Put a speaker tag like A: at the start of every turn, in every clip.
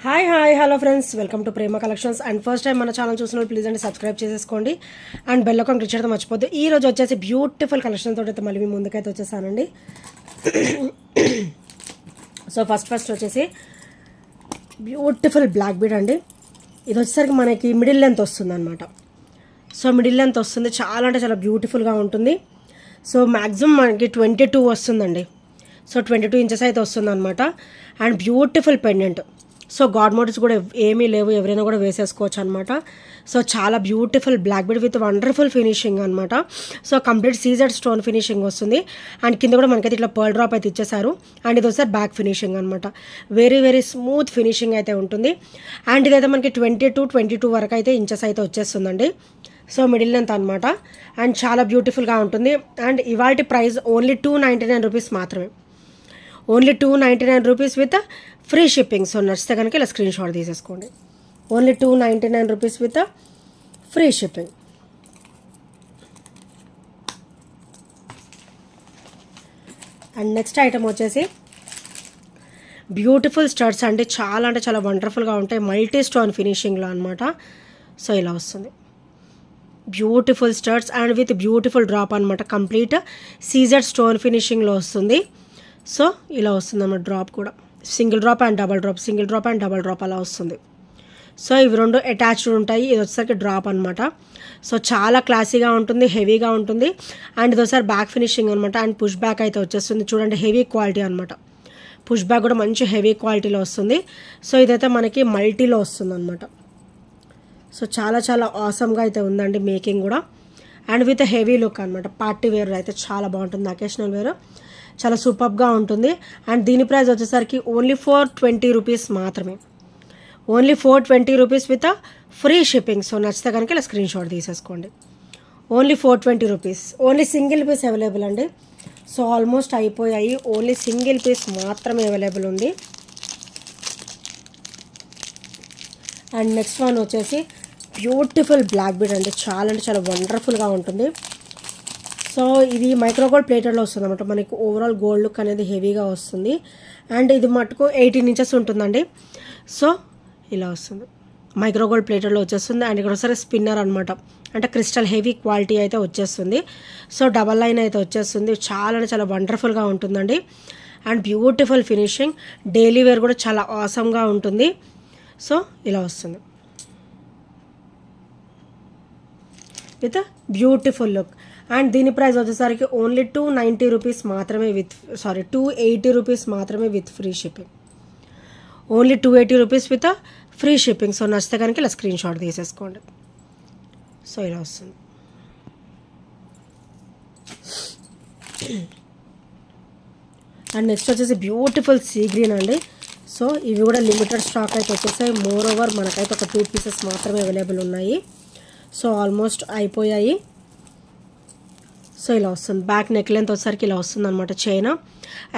A: Hi hi hello friends, welcome to Prema collections. And first time మన channel చూసిన please అండి subscribe చేసేసుకోండి and bell icon click చేయడం మర్చిపోద్దు. ఈ రోజు వచ్చేసి బ్యూటిఫుల్ కలెక్షన్ తోటి అయితే మళ్ళీ మీ ముందుకైతే వచ్చేసానండి. సో ఫస్ట్ వచ్చేసి బ్యూటిఫుల్ బ్లాక్ బీడ్ అండి. ఇది వచ్చేసరికి మనకి మిడిల్ లెంత్ వస్తుంది అనమాట. సో మిడిల్ లెంత్ వస్తుంది, చాలా అంటే చాలా బ్యూటిఫుల్గా ఉంటుంది. సో మ్యాక్సిమం మనకి 22 వస్తుందండి. సో 22 ఇంచెస్ అయితే వస్తుంది అనమాట. And beautiful pendant. So god motives కూడా ఏమీ లేవు, ఎవరైనా కూడా వేసేసుకోవచ్చు అనమాట. సో చాలా beautiful black bead with wonderful finishing అనమాట. So complete CZ stone finishing వస్తుంది. అండ్ కింద కూడా మనకైతే ఇట్లా పర్ల్ డ్రాప్ అయితే ఇచ్చేసారు. అండ్ ఇది వచ్చేసరి బ్యాక్ ఫినిషింగ్ అనమాట. వెరీ వెరీ స్మూత్ ఫినిషింగ్ అయితే ఉంటుంది. అండ్ ఇదైతే మనకి 22 వరకు అయితే ఇంచెస్ అయితే వచ్చేస్తుందండి. సో మిడిల్ లెంత్ అనమాట. అండ్ చాలా బ్యూటిఫుల్గా ఉంటుంది. అండ్ ఇవాళ ప్రైస్ ఓన్లీ 299 రూపీస్ మాత్రమే. Only 299 rupees with free shipping. So నచ్చితే కనుక ఇలా స్క్రీన్ షాట్ తీసేసుకోండి. Only 299 rupees with free shipping. And next item వచ్చేసి బ్యూటిఫుల్ స్టడ్స్ అండి. చాలా అంటే చాలా వండర్ఫుల్గా ఉంటాయి, మల్టీ స్టోన్ ఫినిషింగ్లో అనమాట. సో ఇలా వస్తుంది beautiful studs and with beautiful drop అనమాట. కంప్లీట్ సీజెడ్ స్టోన్ ఫినిషింగ్లో వస్తుంది. సో ఇలా వస్తుంది అన్నమాట. డ్రాప్ కూడా single drop and double drop, single drop and double drop అలా వస్తుంది. సో ఇవి రెండు అటాచ్డ్ ఉంటాయి. ఇది వచ్చేసరికి డ్రాప్ అనమాట. సో చాలా క్లాసీగా ఉంటుంది, హెవీగా ఉంటుంది. అండ్ ఇది ఒకసారి బ్యాక్ ఫినిషింగ్ అనమాట. అండ్ పుష్ బ్యాక్ అయితే వచ్చేస్తుంది. చూడండి హెవీ క్వాలిటీ అనమాట. పుష్ బ్యాక్ కూడా మంచి హెవీ క్వాలిటీలో వస్తుంది. సో ఇదైతే మనకి మల్టీలో వస్తుంది అనమాట. సో చాలా చాలా ఆసమ్గా అయితే ఉందండి మేకింగ్ కూడా. అండ్ విత్ హెవీ లుక్ అనమాట. పార్టీ వేర్ అయితే చాలా బాగుంటుంది, అకేషనల్ వేర్ చాలా సూపర్గా ఉంటుంది. అండ్ దీని ప్రైస్ వచ్చేసరికి ఓన్లీ 420 రూపీస్ మాత్రమే. Only 420 rupees with free shipping. So నచ్చితే కనుక ఇలా స్క్రీన్ షాట్ తీసేసుకోండి. Only 420 rupees. Only single piece available అండి. సో ఆల్మోస్ట్ అయిపోయాయి, ఓన్లీ సింగిల్ పీస్ మాత్రమే అవైలబుల్ ఉంది. అండ్ నెక్స్ట్ వన్ వచ్చేసి బ్యూటిఫుల్ బ్లాక్ బీడ్ అండి. చాలా అంటే చాలా వండర్ఫుల్గా ఉంటుంది. సో ఇది మైక్రోగోల్డ్ ప్లేటెడ్లో వస్తుంది అనమాట. మనకి ఓవరాల్ గోల్డ్ లుక్ అనేది హెవీగా వస్తుంది. అండ్ ఇది మటుకు 18 ఇంచెస్ ఉంటుందండి. సో ఇలా వస్తుంది మైక్రోగోల్డ్ ప్లేటెడ్లో వచ్చేస్తుంది. అండ్ ఇక్కడ ఒకసారి స్పిన్నర్ అనమాట, అంటే క్రిస్టల్ హెవీ క్వాలిటీ అయితే వచ్చేస్తుంది. సో డబల్ లైన్ అయితే వచ్చేస్తుంది. చాలా అంటే చాలా వండర్ఫుల్గా ఉంటుందండి. And beautiful finishing, daily wear కూడా చాలా ఆసమ్గా ఉంటుంది. సో ఇలా వస్తుంది విత్ బ్యూటిఫుల్ లుక్. అండ్ దీని ప్రైస్ వచ్చేసరికి ఓన్లీ 290 రూపీస్ మాత్రమే విత్ 280 రూపీస్ మాత్రమే with free shipping. Only 280 rupees with free shipping. So నచ్చితే కనుక ఇలా స్క్రీన్ షాట్ తీసేసుకోండి. సో ఇలా వస్తుంది. అండ్ నెక్స్ట్ వచ్చేసి బ్యూటిఫుల్ సీ గ్రీన్ అండి. సో ఇవి కూడా లిమిటెడ్ స్టాక్ అయితే వచ్చేసాయి. మోర్ ఓవర్ మనకైతే ఒక 2 పీసెస్ మాత్రమే అవైలబుల్ ఉన్నాయి. సో ఆల్మోస్ట్ అయిపోయాయి. సో ఇలా వస్తుంది. బ్యాక్ నెక్ లెంత్ వచ్చేసరికి ఇలా వస్తుంది అనమాట. చైన్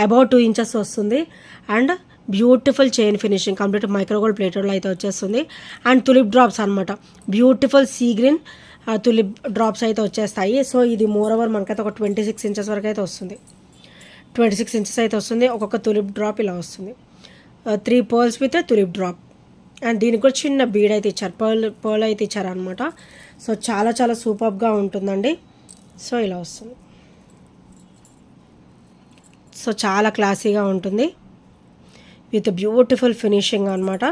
A: అబౌట్ 2 ఇంచెస్ వస్తుంది. And beautiful chain finishing, complete micro gold ప్లేటెడ్లో అయితే వచ్చేస్తుంది. అండ్ తులిప్ డ్రాప్స్ అనమాట. Beautiful sea green tulip drops అయితే వచ్చేస్తాయి. సో ఇది మోర్ ఓవర్ మనకైతే ఒక 26 ఇంచెస్ వరకు అయితే వస్తుంది. 26 ఇంచెస్ అయితే వస్తుంది. ఒక్కొక్క తులిప్ డ్రాప్ ఇలా వస్తుంది. 3 pearls with tulip drop. And దీనికి కూడా చిన్న బీడ్ అయితే ఇచ్చారు, పర్ల్ అయితే ఇచ్చారు అనమాట. సో చాలా చాలా సూపర్గా ఉంటుందండి. సో ఇలా వస్తుంది. సో చాలా క్లాసీగా ఉంటుంది విత్ బ్యూటిఫుల్ ఫినిషింగ్ అనమాట.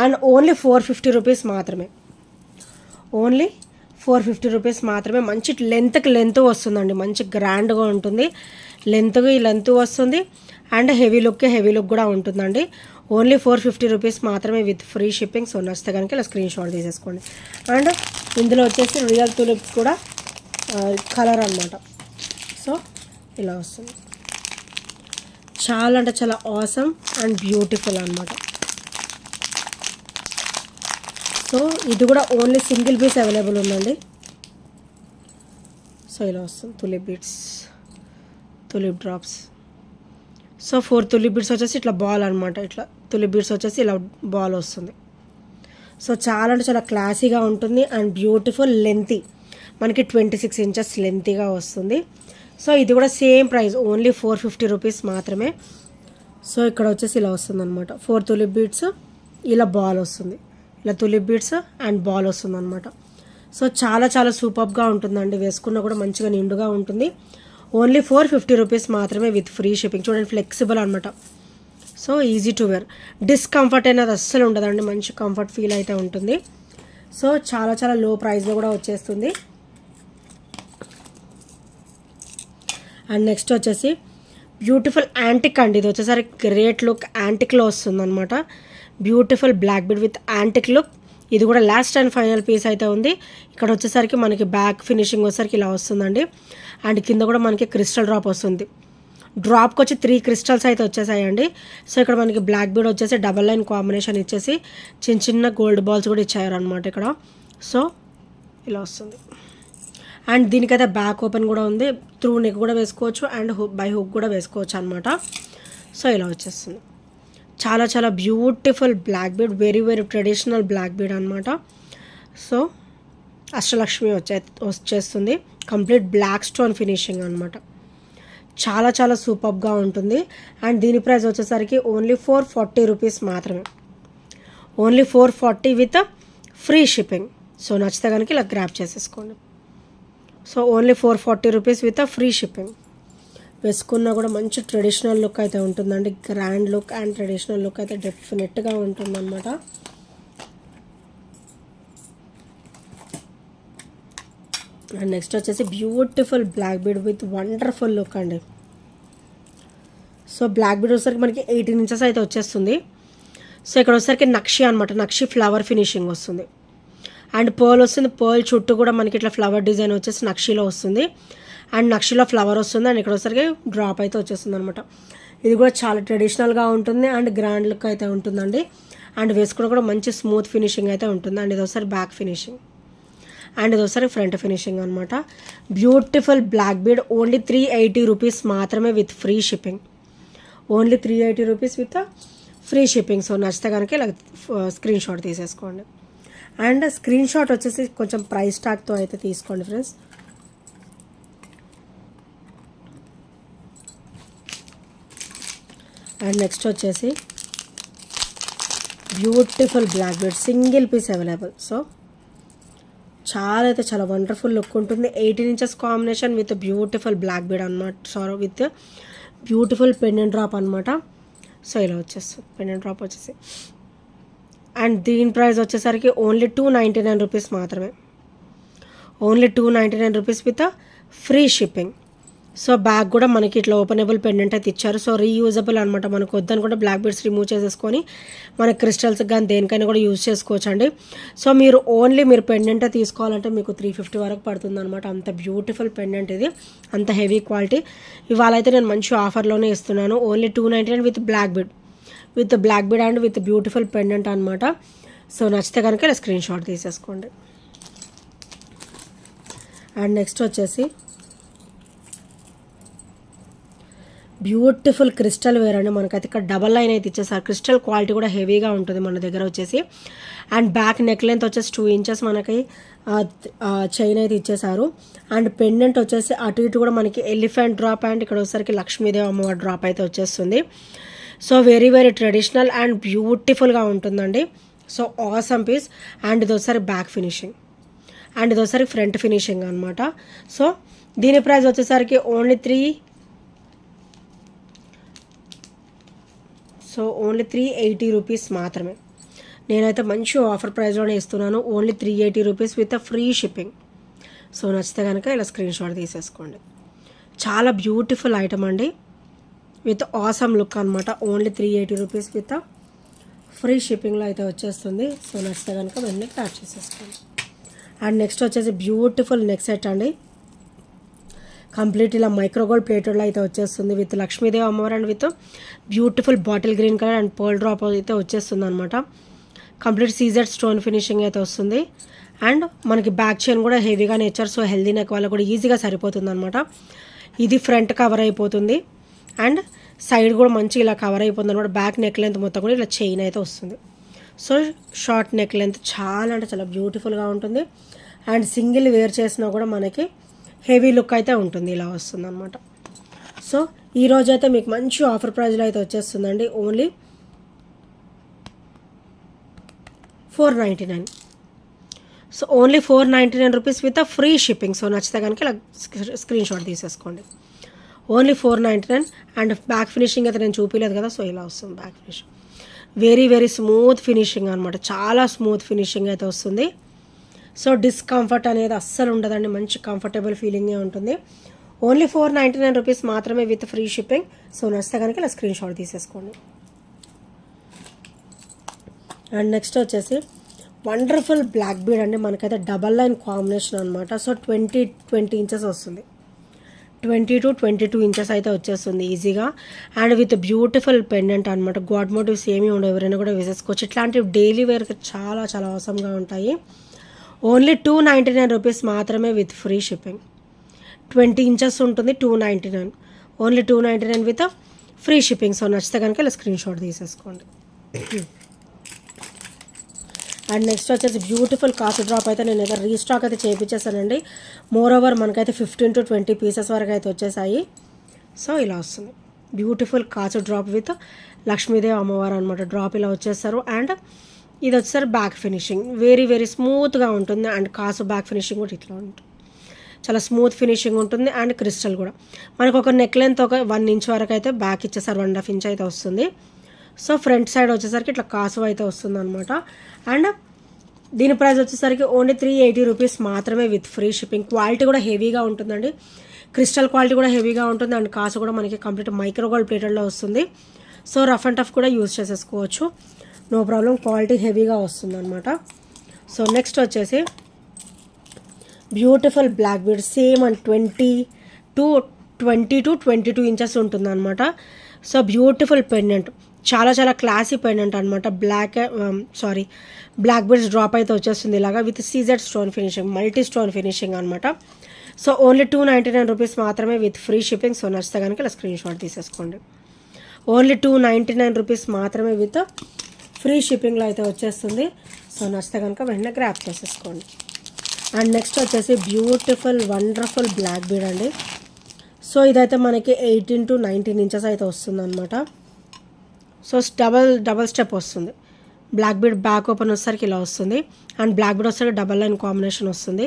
A: అండ్ ఓన్లీ 450 రూపీస్ మాత్రమే. ఓన్లీ 450 రూపీస్ మాత్రమే. మంచి లెంత్ వస్తుందండి, మంచి గ్రాండ్గా ఉంటుంది. ఈ లెంత్ వస్తుంది. అండ్ హెవీ లుక్ కూడా ఉంటుందండి. ఓన్లీ 450 రూపీస్ మాత్రమే విత్ ఫ్రీ షిప్పింగ్. సో నచ్చితే కనుక ఇలా స్క్రీన్ షాట్ తీసేసుకోండి. అండ్ ఇందులో వచ్చేసి రియల్ తులిప్స్ కూడా కలర్ అనమాట. సో ఇలా వస్తుంది. చాలా అంటే చాలా ఆసమ్ అండ్ బ్యూటిఫుల్ అనమాట. సో ఇది కూడా ఓన్లీ సింగిల్ పీస్ అవైలబుల్ ఉందండి. సో ఇలా వస్తుంది tulip beads, tulip drops. So 4 tulip beads వచ్చేసి ఇట్లా బాల్ అనమాట. ఇట్లా తులిప్ బీడ్స్ వచ్చేసి ఇలా బాల్ వస్తుంది. సో చాలా అంటే చాలా క్లాసీగా ఉంటుంది. అండ్ బ్యూటిఫుల్ లెంతీ, మనకి 26 ఇంచెస్ లెంతీగా వస్తుంది. సో ఇది కూడా సేమ్ ప్రైస్, ఓన్లీ 450 రూపీస్ మాత్రమే. సో ఇక్కడ వచ్చేసి ఇలా వస్తుంది అనమాట 4 తులిప్ బీడ్స్, ఇలా బాల్ వస్తుంది, ఇలా తులిప్ బీడ్స్ అండ్ బాల్ వస్తుంది అనమాట. సో చాలా చాలా సూపర్గా ఉంటుందండి, వేసుకున్నా కూడా మంచిగా నిండుగా ఉంటుంది. ఓన్లీ 450 రూపీస్ మాత్రమే విత్ ఫ్రీ షిప్పింగ్. చూడండి ఫ్లెక్సిబుల్ అనమాట, so easy to wear. Discomfort అనేది అస్సలు ఉండదండి, మంచి కంఫర్ట్ ఫీల్ అయితే ఉంటుంది. సో చాలా చాలా లో ప్రైస్లో కూడా వచ్చేస్తుంది. అండ్ నెక్స్ట్ వచ్చేసి బ్యూటిఫుల్ యాంటిక్ అండి, ఇది వచ్చేసరికి గ్రేట్ లుక్ యాంటిక్లో వస్తుంది అనమాట. Beautiful black bead with antique look. ఇది కూడా లాస్ట్ అండ్ ఫైనల్ పీస్ అయితే ఉంది. ఇక్కడ వచ్చేసరికి మనకి బ్యాక్ ఫినిషింగ్ వచ్చేసరికి ఇలా వస్తుందండి. అండ్ కింద కూడా మనకి క్రిస్టల్ డ్రాప్ వస్తుంది. డ్రాప్కి వచ్చి 3 క్రిస్టల్స్ అయితే వచ్చేసాయండి. సో ఇక్కడ మనకి బ్లాక్ బీడ్ వచ్చేసి డబల్ లైన్ కాంబినేషన్ ఇచ్చేసి చిన్న చిన్న గోల్డ్ బాల్స్ కూడా ఇచ్చారనమాట ఇక్కడ. సో ఇలా వస్తుంది. అండ్ దీనికైతే బ్యాక్ ఓపెన్ కూడా ఉంది, త్రూ నెక్ కూడా వేసుకోవచ్చు అండ్ బై హుక్ కూడా వేసుకోవచ్చు అనమాట. సో ఇలా వచ్చేస్తుంది. చాలా చాలా beautiful black bead, very very traditional black bead అనమాట. సో అష్టలక్ష్మి వచ్చేస్తుంది, కంప్లీట్ బ్లాక్ స్టోన్ ఫినిషింగ్ అనమాట. చాలా చాలా సూపర్గా ఉంటుంది. అండ్ దీని ప్రైస్ వచ్చేసరికి ఓన్లీ 440 రూపీస్ మాత్రమే, only 440 with free shipping. So నచ్చితే కనుక ఇలా గ్రాప్ చేసేసుకోండి. So only 440 rupees with free shipping. వేసుకున్నా కూడా మంచి ట్రెడిషనల్ లుక్ అయితే ఉంటుందండి, grand look and traditional look అయితే డెఫినెట్గా ఉంటుందన్నమాట. అండ్ నెక్స్ట్ వచ్చేసి beautiful black bead with wonderful look అండి. సో బ్లాక్ బీడ్ వచ్చేసరికి మనకి 18 ఇంచెస్ అయితే వచ్చేస్తుంది. సో ఇక్కడ వచ్చేసరికి నక్షి అనమాట, నక్షి ఫ్లవర్ ఫినిషింగ్ వస్తుంది. అండ్ పర్ల్ వస్తుంది, పర్ల్ చుట్టూ కూడా మనకి ఇట్లా ఫ్లవర్ డిజైన్ వచ్చేసి నక్షిలో వస్తుంది. అండ్ నక్షిలో ఫ్లవర్ వస్తుంది. అండ్ ఇక్కడ వచ్చేసరికి డ్రాప్ అయితే వచ్చేస్తుంది అనమాట. ఇది కూడా చాలా ట్రెడిషనల్గా ఉంటుంది అండ్ గ్రాండ్ లుక్ అయితే ఉంటుందండి. అండ్ వేసుకున్న కూడా మంచి స్మూత్ ఫినిషింగ్ అయితే ఉంటుంది. అండ్ ఇది ఒకసారి బ్యాక్ ఫినిషింగ్ అండ్ ఇది ఒకసారి ఫ్రంట్ ఫినిషింగ్ అనమాట. Beautiful black bead only 380 rupees మాత్రమే with free shipping, only 380 rupees with free shipping. So నచ్చితే కనుక ఇలా స్క్రీన్ షాట్ తీసేసుకోండి. అండ్ స్క్రీన్ షాట్ వచ్చేసి కొంచెం ప్రైస్ ట్యాగ్తో అయితే తీసుకోండి ఫ్రెండ్స్. అండ్ నెక్స్ట్ వచ్చేసి beautiful black bead single piece available. So చాలా అయితే చాలా వండర్ఫుల్ లుక్ ఉంటుంది. 18 inches combination with beautiful black bead అనమాట, sorry with beautiful pendant drop అనమాట. సో ఇలా వచ్చేస్తుంది పెండెంట్ డ్రాప్ వచ్చేసి. అండ్ దీని ప్రైస్ వచ్చేసరికి ఓన్లీ 299 రూపీస్ మాత్రమే, only 299 rupees with free shipping. So bag కూడా మనకి ఇట్లా ఓపెనబుల్ పెండెంట్ అయితే ఇచ్చారు. సో రీయూజబుల్ అనమాట, మనకు వద్దని కూడా బ్లాక్ బీడ్స్ రిమూవ్ చేసేసుకొని మన క్రిస్టల్స్ కానీ దేనికైనా కూడా యూజ్ చేసుకోవచ్చు అండి. సో మీరు ఓన్లీ మీరు పెండెంట్ తీసుకోవాలంటే మీకు 350 వరకు పడుతుంది అనమాట. అంత బ్యూటిఫుల్ పెండెంట్ ఇది, అంత హెవీ క్వాలిటీ. ఇవాళ అయితే నేను మంచి ఆఫర్లోనే ఇస్తున్నాను, only 299 with black bead and with beautiful pendant అనమాట. సో నచ్చితే కనుక ఇలా స్క్రీన్ షాట్ తీసేసుకోండి. అండ్ నెక్స్ట్ వచ్చేసి బ్యూటిఫుల్ క్రిస్టల్ వేర్ అండి. మనకైతే ఇక్కడ డబల్ లైన్ అయితే ఇచ్చేసారు, క్రిస్టల్ క్వాలిటీ కూడా హెవీగా ఉంటుంది మన దగ్గర వచ్చేసి. అండ్ బ్యాక్ నెక్ లెంత్ వచ్చేసి 2 ఇంచెస్ మనకి చైన్ అయితే ఇచ్చేసారు. అండ్ పెండెంట్ వచ్చేసి అటు ఇటు కూడా మనకి ఎలిఫెంట్ డ్రాప్ అండ్ ఇక్కడ వచ్చేసరికి లక్ష్మీదేవి అమ్మవారి డ్రాప్ అయితే వచ్చేస్తుంది. So very very traditional and బ్యూటిఫుల్గా ఉంటుందండి. So awesome piece. అండ్ ఇది ఒకసారి బ్యాక్ ఫినిషింగ్ అండ్ ఇది ఒకసారి ఫ్రంట్ ఫినిషింగ్ అనమాట. సో దీని ప్రైస్ వచ్చేసరికి ఓన్లీ 380 రూపీస్ మాత్రమే. నేనైతే మంచి ఆఫర్ ప్రైస్లోనే ఇస్తున్నాను, only 380 rupees with free shipping. So నచ్చితే కనుక ఇలా స్క్రీన్ షాట్ తీసేసుకోండి. చాలా బ్యూటిఫుల్ ఐటమ్ అండి విత్ ఆసమ్ లుక్ అనమాట. ఓన్లీ 380 రూపీస్ విత్ ఫ్రీ షిప్పింగ్లో అయితే వచ్చేస్తుంది. సో నచ్చితే కనుక వెంటనే ట్యాప్ చేసేసుకోండి. అండ్ నెక్స్ట్ వచ్చేసి బ్యూటిఫుల్ నెక్ సెట్ అండి, కంప్లీట్ ఇలా మైక్రోగోల్డ్ ప్లేటెడ్లో అయితే వచ్చేస్తుంది విత్ లక్ష్మీదేవి అమ్మవారు and with beautiful bottle green colour and pearl drop అయితే వచ్చేస్తుంది అనమాట. కంప్లీట్ సీజెడ్ స్టోన్ ఫినిషింగ్ అయితే వస్తుంది. అండ్ మనకి బ్యాక్ చైన్ కూడా హెవీగానే ఇచ్చారు. సో హెల్దీ నెక్ వాళ్ళకి కూడా ఈజీగా సరిపోతుంది అనమాట. ఇది ఫ్రంట్ కవర్ అయిపోతుంది అండ్ సైడ్ కూడా మంచి ఇలా కవర్ అయిపోతుంది అనమాట. బ్యాక్ నెక్ లెంత్ మొత్తం కూడా ఇలా చైన్ అయితే వస్తుంది. సో షార్ట్ నెక్ లెంత్ చాలా అంటే చాలా బ్యూటిఫుల్గా ఉంటుంది. అండ్ సింగిల్ వేర్ చేసినా కూడా మనకి హెవీ లుక్ అయితే ఉంటుంది, ఇలా వస్తుంది అనమాట. సో ఈరోజు అయితే మీకు మంచి ఆఫర్ ప్రైస్లో అయితే వచ్చేస్తుందండి. Only 499. So only 499 rupees with free shipping. So నచ్చితే కనుక ఇలా స్క్రీన్ షాట్ తీసేసుకోండి. ఓన్లీ 499. అండ్ బ్యాక్ ఫినిషింగ్ అయితే నేను చూపించలేదు కదా, సో ఇలా వస్తుంది back finishing. Very very smooth finishing అనమాట, చాలా స్మూత్ ఫినిషింగ్ అయితే వస్తుంది. సో డిస్కంఫర్ట్ అనేది అస్సలు ఉండదండి, మంచి కంఫర్టబుల్ ఫీలింగే ఉంటుంది. ఓన్లీ 499 రూపీస్ మాత్రమే విత్ ఫ్రీ షిప్పింగ్. సో నచ్చితే కనుక ఇలా స్క్రీన్ షాట్ తీసేసుకోండి. అండ్ నెక్స్ట్ వచ్చేసి వండర్ఫుల్ బ్లాక్ బీడ్ అండి, మనకైతే డబల్ లైన్ కాంబినేషన్ అనమాట. సో 20 ఇంచెస్ వస్తుంది, 20 to 22 ఇంచెస్ అయితే వచ్చేస్తుంది ఈజీగా. అండ్ విత్ బ్యూటిఫుల్ పెండెంట్ అనమాట, గాడ్ మోటివ్స్ ఏమీ ఉండవు, ఎవరైనా కూడా వేసేసుకోవచ్చు. ఇట్లాంటివి డైలీ వేర్కి చాలా చాలా అవసరంగా ఉంటాయి. ఓన్లీ 299 రూపీస్ మాత్రమే విత్ ఫ్రీ షిప్పింగ్. 20 ఇంచెస్ ఉంటుంది, 299. Only 299 with free shipping. So నచ్చితే కనుక ఇలా స్క్రీన్ షాట్ తీసేసుకోండి. అండ్ నెక్స్ట్ వచ్చేసి బ్యూటిఫుల్ కాసు డ్రాప్ అయితే నేను ఏదో రీస్టాక్ అయితే చేయించేసానండి. మోర్ ఓవర్ మనకైతే 15 to 20 పీసెస్ వరకు అయితే వచ్చేసాయి. సో ఇలా వస్తుంది బ్యూటిఫుల్ కాసు డ్రాప్ విత్ లక్ష్మీదేవి అమ్మవారు అనమాట. డ్రాప్ ఇలా వచ్చేస్తారు. అండ్ ఇది వచ్చేసరి బ్యాక్ ఫినిషింగ్ వెరీ వెరీ స్మూత్గా ఉంటుంది. అండ్ కాసు బ్యాక్ ఫినిషింగ్ కూడా ఇట్లా ఉంటుంది, చాలా స్మూత్ ఫినిషింగ్ ఉంటుంది. అండ్ క్రిస్టల్ కూడా మనకు ఒక నెక్ లెంత్ ఒక 1 ఇంచ్ వరకు అయితే బ్యాక్ ఇచ్చేసారు, 1.5 ఇంచ్ అయితే వస్తుంది. సో ఫ్రంట్ సైడ్ వచ్చేసరికి ఇట్లా కాసు అయితే వస్తుంది అనమాట. అండ్ దీని ప్రైస్ వచ్చేసరికి ఓన్లీ 380 రూపీస్ మాత్రమే విత్ ఫ్రీ షిప్పింగ్. క్వాలిటీ కూడా హెవీగా ఉంటుందండి, క్రిస్టల్ క్వాలిటీ కూడా హెవీగా ఉంటుంది. అండ్ కాసు కూడా మనకి కంప్లీట్ మైక్రో గోల్డ్ ప్లేటెడ్లో వస్తుంది. సో రఫ్ అండ్ టఫ్ కూడా యూజ్ చేసేసుకోవచ్చు, నో ప్రాబ్లం. క్వాలిటీ హెవీగా వస్తుంది అనమాట. సో నెక్స్ట్ వచ్చేసి beautiful black bead same and 20 to 22 inches ఉంటుంది అనమాట. సో బ్యూటిఫుల్ పెండెంట్, చాలా చాలా క్లాసీ పెండెంట్ అనమాట. బ్లాక్ బీడ్స్ డ్రాప్ అయితే వచ్చేస్తుంది ఇలాగా with CZ stone finishing, multi stone finishing అనమాట. సో ఓన్లీ 299 రూపీస్ మాత్రమే విత్ ఫ్రీ షిప్పింగ్. సో నచ్చితే కనుక ఇలా స్క్రీన్ షాట్ తీసేసుకోండి. ఓన్లీ 299 రూపీస్ మాత్రమే విత్ ఫ్రీ షిప్పింగ్లో అయితే వచ్చేస్తుంది. సో నచ్చితే కనుక వెంటనే గ్రాప్ చేసేసుకోండి. అండ్ నెక్స్ట్ వచ్చేసి బ్యూటిఫుల్ వండర్ఫుల్ బ్లాక్ బీడ్ అండి. సో ఇదైతే మనకి 18 to 19 ఇంచెస్ అయితే వస్తుంది అనమాట. సో డబల్ స్టెప్ వస్తుంది. బ్లాక్ బీడ్ బ్యాక్ ఓపెన్ వచ్చేసరికి ఇలా వస్తుంది. అండ్ బ్లాక్ బీడ్ వచ్చేసరికి డబల్ లైన్ కాంబినేషన్ వస్తుంది.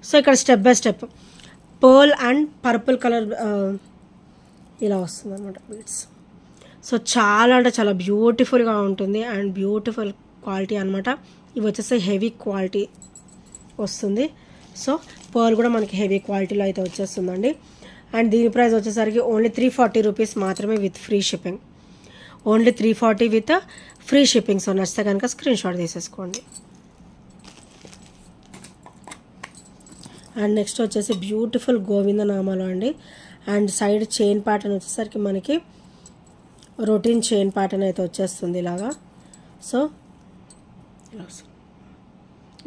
A: సో ఇక్కడ step by step pearl and purple colour ఇలా వస్తుంది అనమాట బీడ్స్. సో చాలా అంటే చాలా బ్యూటిఫుల్గా ఉంటుంది అండ్ బ్యూటిఫుల్ క్వాలిటీ అనమాట. ఇవి వచ్చేసి హెవీ క్వాలిటీ వస్తుంది. సో పర్ల్ కూడా మనకి హెవీ క్వాలిటీలో అయితే వచ్చేస్తుందండి. అండ్ దీని ప్రైస్ వచ్చేసరికి ఓన్లీ 340 రూపీస్ మాత్రమే with free shipping. Only 340 with free shipping. So నచ్చితే కనుక స్క్రీన్ షాట్ తీసేసుకోండి. అండ్ నెక్స్ట్ వచ్చేసి బ్యూటిఫుల్ గోవింద నామాలు అండి. అండ్ సైడ్ చైన్ ప్యాటర్న్ వచ్చేసరికి మనకి రొటీన్ చైన్ ప్యాటర్న్ అయితే వచ్చేస్తుంది ఇలాగా. సో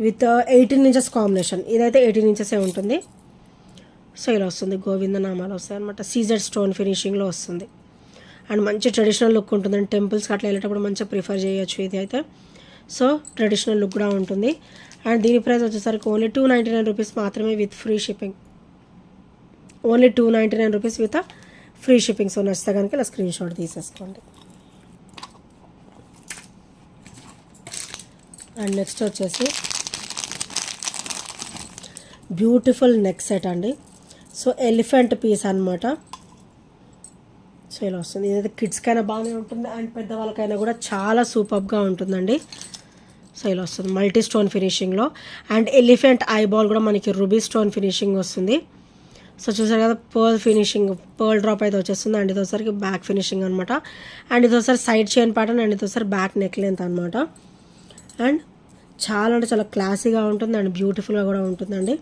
A: విత్ 18 ఇంచెస్ కాంబినేషన్, ఇదైతే 18 ఇంచెసే ఉంటుంది. సో ఇలా వస్తుంది, గోవింద నామాలు వస్తాయి అనమాట. సీజెడ్ స్టోన్ ఫినిషింగ్లో వస్తుంది. అండ్ మంచి ట్రెడిషనల్ లుక్ ఉంటుందండి, టెంపుల్స్కి అట్లా వెళ్ళేటప్పుడు మంచిగా ప్రిఫర్ చేయొచ్చు ఇది అయితే. సో ట్రెడిషనల్ లుక్ కూడా ఉంటుంది. అండ్ దీని ప్రైస్ వచ్చేసరికి ఓన్లీ 299 రూపీస్ మాత్రమే with free shipping. Only 299 rupees with free shipping. So నచ్చితే కనుక ఇలా స్క్రీన్ షాట్ తీసేసుకోండి. అండ్ నెక్స్ట్ వచ్చేసి బ్యూటిఫుల్ నెక్ సెట్ అండి. సో ఎలిఫెంట్ పీస్ అనమాట. సో ఇలా వస్తుంది. ఇదైతే కిడ్స్కైనా బాగానే ఉంటుంది అండ్ పెద్దవాళ్ళకైనా కూడా చాలా సూపర్గా ఉంటుందండి. సో ఇలా వస్తుంది మల్టీ స్టోన్ ఫినిషింగ్లో. అండ్ ఎలిఫెంట్ ఐబాల్ కూడా మనకి రూబీ స్టోన్ ఫినిషింగ్ వస్తుంది. సో చూసారు కదా, పర్ల్ డ్రాప్ అయితే వచ్చేస్తుంది. అండ్ ఇది ఒకసారికి బ్యాక్ ఫినిషింగ్ అనమాట. అండ్ ఇది ఒకసారి సైడ్ చైన్ ప్యాటర్న్ అండ్ ఇది ఒకసారి బ్యాక్ నెక్ లెంత్ అనమాట. అండ్ చాలా అంటే చాలా క్లాసీగా ఉంటుంది అండ్ బ్యూటిఫుల్గా కూడా ఉంటుందండి.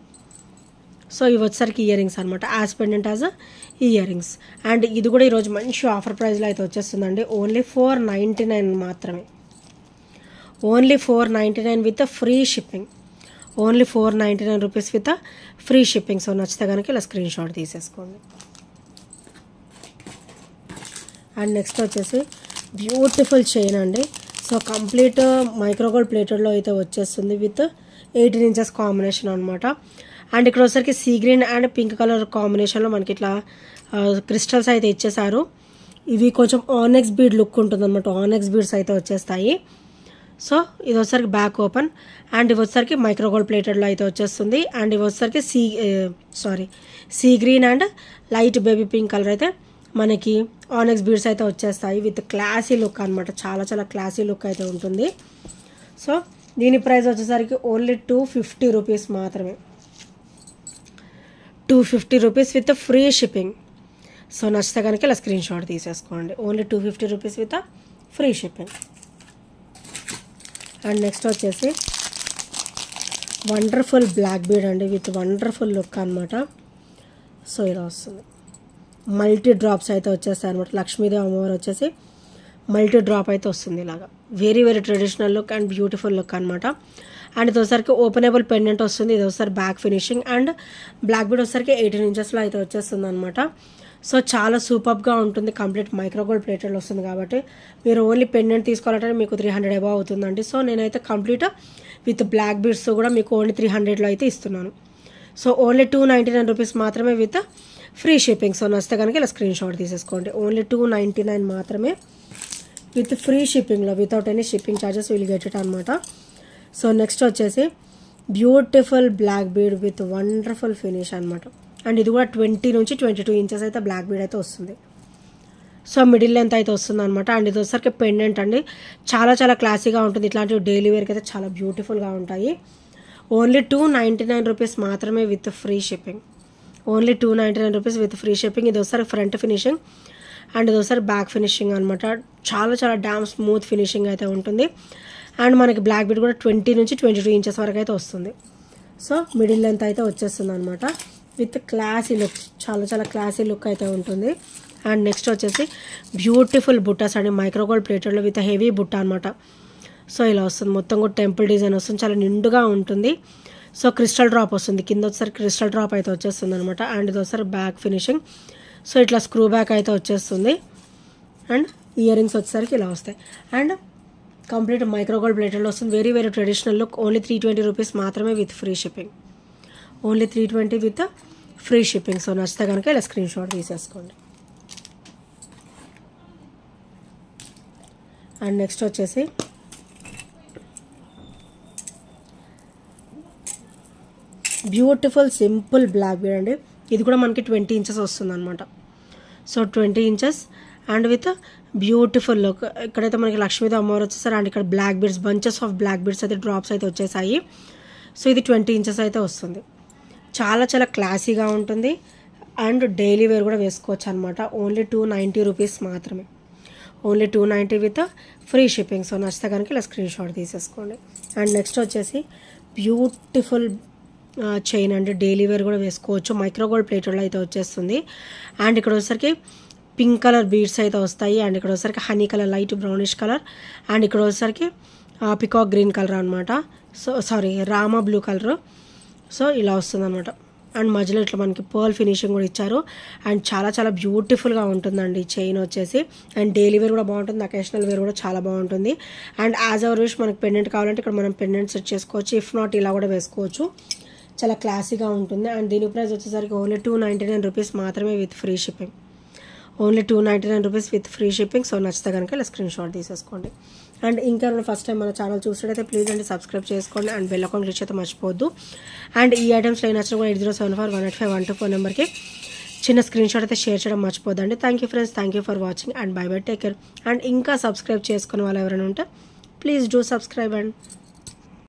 A: సో ఇవి వచ్చేసరికి ఇయర్ రింగ్స్ అనమాట, as pendant as ear rings. And ఇది కూడా ఈరోజు మంచి ఆఫర్ ప్రైస్లో అయితే వచ్చేస్తుందండి. ఓన్లీ 499 మాత్రమే. Only 499 with free shipping. Only 499 rupees with free shipping. So నచ్చితే కనుక ఇలా స్క్రీన్ షాట్ తీసేసుకోండి. అండ్ నెక్స్ట్ వచ్చేసి బ్యూటిఫుల్ చైన్ అండి. సో కంప్లీట్ మైక్రోగోల్డ్ ప్లేటెడ్లో అయితే వచ్చేస్తుంది విత్ 18 ఇంచెస్ కాంబినేషన్ అనమాట. అండ్ ఇక్కడ వచ్చేసరికి sea green and pink colour కాంబినేషన్లో మనకి ఇట్లా క్రిస్టల్స్ అయితే ఇచ్చేసారు. ఇవి కొంచెం ఆనెక్స్ బీడ్ లుక్ ఉంటుంది అనమాట. ఆనెక్స్ బీడ్స్ అయితే వచ్చేస్తాయి. సో ఇది వచ్చేసరికి బ్యాక్ ఓపెన్ అండ్ ఇవి వచ్చేసరికి మైక్రోగోల్డ్ ప్లేటెడ్లో అయితే వచ్చేస్తుంది. అండ్ ఇవి వచ్చేసరికి sea green and light baby pink colour అయితే మనకి ఆనెక్స్ బీడ్స్ అయితే వచ్చేస్తాయి విత్ క్లాసీ లుక్ అనమాట. చాలా చాలా క్లాసీ లుక్ అయితే ఉంటుంది. సో దీని ప్రైస్ వచ్చేసరికి ఓన్లీ 250 రూపీస్ మాత్రమే. 250 rupees with free shipping. So నచ్చితే కనుక ఇలా స్క్రీన్ షాట్ తీసేసుకోండి. Only 250 rupees with free shipping. And next వచ్చేసి వండర్ఫుల్ బ్లాక్ బీడ్ అండి విత్ వండర్ఫుల్ లుక్ అనమాట. సో ఇలా వస్తుంది. మల్టీ డ్రాప్స్ అయితే వచ్చేస్తాయి అనమాట. లక్ష్మీదేవి అమ్మవారు వచ్చేసి మల్టీ డ్రాప్ అయితే వస్తుంది ఇలాగా. Very very traditional look and beautiful look అనమాట. అండ్ ఇది ఒకసారికి ఓపెనబుల్ పెండెంట్ వస్తుంది. ఇది ఒకసారి back finishing and black bead వచ్చేసరికి 18 ఇంచెస్లో అయితే వచ్చేస్తుంది అనమాట. సో చాలా సూపర్గా ఉంటుంది. కంప్లీట్ మైక్రోగోల్డ్ ప్లేటెడ్ వస్తుంది కాబట్టి మీరు ఓన్లీ పెండెంట్ తీసుకోవాలంటే మీకు 300 అబౌవ్ అవుతుందండి. సో నేనైతే కంప్లీట్ విత్ బ్లాక్ బీడ్స్ కూడా మీకు ఓన్లీ 300లో అయితే ఇస్తున్నాను. సో ఓన్లీ 299 రూపీస్ మాత్రమే విత్ ఫ్రీ షిప్పింగ్. సో నచ్చితే కనుక ఇలా స్క్రీన్ షాట్ తీసేసుకోండి. ఓన్లీ 299 మాత్రమే విత్ ఫ్రీ షిప్పింగ్లో, without any shipping charges will get it అనమాట. సో నెక్స్ట్ వచ్చేసి beautiful black bead with wonderful finish అనమాట. అండ్ ఇది కూడా 20 నుంచి 22 ఇంచెస్ అయితే బ్లాక్ బీడ్ అయితే వస్తుంది. సో మిడిల్ లెంత్ అయితే వస్తుంది అనమాట. అండ్ ఇది వచ్చేసరికి పెండెంట్ అండి. చాలా చాలా క్లాసీగా ఉంటుంది. ఇట్లాంటివి డైలీ వేర్కి అయితే చాలా బ్యూటిఫుల్గా ఉంటాయి. ఓన్లీ 299 రూపీస్ మాత్రమే with free shipping. Only 299 rupees with free shipping. ఇది ఒకసారి ఫ్రంట్ ఫినిషింగ్ అండ్ ఇది ఒకసారి బ్యాక్ ఫినిషింగ్ అనమాట. చాలా చాలా డామ్ స్మూత్ ఫినిషింగ్ అయితే ఉంటుంది. అండ్ మనకి బ్లాక్ బీడ్ కూడా 20 నుంచి 22 ఇంచెస్ వరకు అయితే వస్తుంది. సో మిడిల్ లెంత్ అయితే వచ్చేస్తుంది అనమాట విత్ క్లాసీ లుక్. చాలా చాలా క్లాసీ లుక్ అయితే ఉంటుంది. అండ్ నెక్స్ట్ వచ్చేసి బ్యూటిఫుల్ బుట్టాస్ అండి. మైక్రోగోల్డ్ ప్లేటెడ్లో విత్ హెవీ బుట్ట అనమాట. సో ఇలా వస్తుంది. మొత్తం కూడా టెంపుల్ డిజైన్ వస్తుంది. చాలా నిండుగా ఉంటుంది. సో క్రిస్టల్ డ్రాప్ వస్తుంది. కింద వచ్చేసరికి క్రిస్టల్ డ్రాప్ అయితే వచ్చేస్తుంది అనమాట. అండ్ ఇది ఒకసారి బ్యాక్ ఫినిషింగ్. సో ఇట్లా స్క్రూ బ్యాక్ అయితే వచ్చేస్తుంది. అండ్ ఇయర్ రింగ్స్ వచ్చేసరికి ఇలా వస్తాయి. అండ్ కంప్లీట్ మైక్రోగోల్డ్ ప్లేటెడ్లో వస్తుంది. Very very traditional look. Only 320 rupees మాత్రమే with free shipping. Only 320 with free shipping. So నచ్చితే కనుక ఇలా స్క్రీన్ షాట్ తీసేసుకోండి. అండ్ నెక్స్ట్ వచ్చేసి బ్యూటిఫుల్ సింపుల్ బ్లాక్ బీడ్ అండి. ఇది కూడా మనకి 20 ఇంచెస్ వస్తుంది అనమాట. So 20 inches and with beautiful look. ఇక్కడైతే మనకి లక్ష్మీదేవి అమ్మవారు వచ్చేసారు. అండ్ ఇక్కడ black beads, bunches of black beads అయితే డ్రాప్స్ అయితే వచ్చేసాయి. సో ఇది 20 ఇంచెస్ అయితే వస్తుంది. చాలా చాలా క్లాసీగా ఉంటుంది. అండ్ డైలీ వేర్ కూడా వేసుకోవచ్చు అనమాట. ఓన్లీ 290 రూపీస్ మాత్రమే. Only 290 with free shipping. So నచ్చితే కనుక ఇలా స్క్రీన్ షాట్ తీసేసుకోండి. అండ్ నెక్స్ట్ వచ్చేసి బ్యూటిఫుల్ చైన్ అండి. డైలీ వేర్ కూడా వేసుకోవచ్చు. మైక్రోగోల్డ్ ప్లేటెడ్లో అయితే వచ్చేస్తుంది. అండ్ ఇక్కడ వచ్చేసరికి పింక్ కలర్ బీడ్స్ అయితే వస్తాయి. అండ్ ఇక్కడ వచ్చేసరికి honey colour, light brownish colour. And ఇక్కడ వచ్చేసరికి పికాక్ గ్రీన్ కలర్ అనమాట. So Rama blue colour. So ఇలా వస్తుంది అనమాట. అండ్ మధ్యలో ఇట్లా మనకి పర్ల్ ఫినిషింగ్ కూడా ఇచ్చారు. అండ్ చాలా చాలా బ్యూటిఫుల్గా ఉంటుందండి చైన్ వచ్చేసి. అండ్ డైలీ వేర్ కూడా బాగుంటుంది. అకేషనల్ వేర్ కూడా చాలా బాగుంటుంది. అండ్ యాజ్ అవర్ విష్ మనకి పెండెంట్ కావాలంటే ఇక్కడ మనం పెండెంట్ సెట్ చేసుకోవచ్చు. ఇఫ్ నాట్ ఇలా కూడా వేసుకోవచ్చు. చాలా క్లాసీగా ఉంటుంది. అండ్ దీని ప్రైస్ వచ్చేసరికి ఓన్లీ 299 రూపీస్ మాత్రమే with free shipping. Only 299 rupees with free shipping. So నచ్చితే కనుక ఇలా స్క్రీన్ షాట్ తీసేసుకోండి. అండ్ ఇంకా ఫస్ట్ టైం మన ఛానల్ చూసినట్టయితే ప్లీజ్ అండి సబ్స్క్రైబ్ చేసుకోండి. అండ్ బెల్ అకౌంట్ క్లిక్ అయితే మర్చిపోవద్దు. అండ్ ఈ ఐటమ్స్లో నచ్చిన కూడా 8074185124 నెంబర్కి చిన్న స్క్రీన్ షాట్ అయితే షేర్ చేయడం మర్చిపోద్దండి. Thank you friends. Thank you for watching and bye bye, take care. And ఇంకా సబ్స్క్రైబ్ చేసుకునే వాళ్ళు ఎవరైనా ఉంటే ప్లీజ్ డూ సబ్స్క్రైబ్ అండ్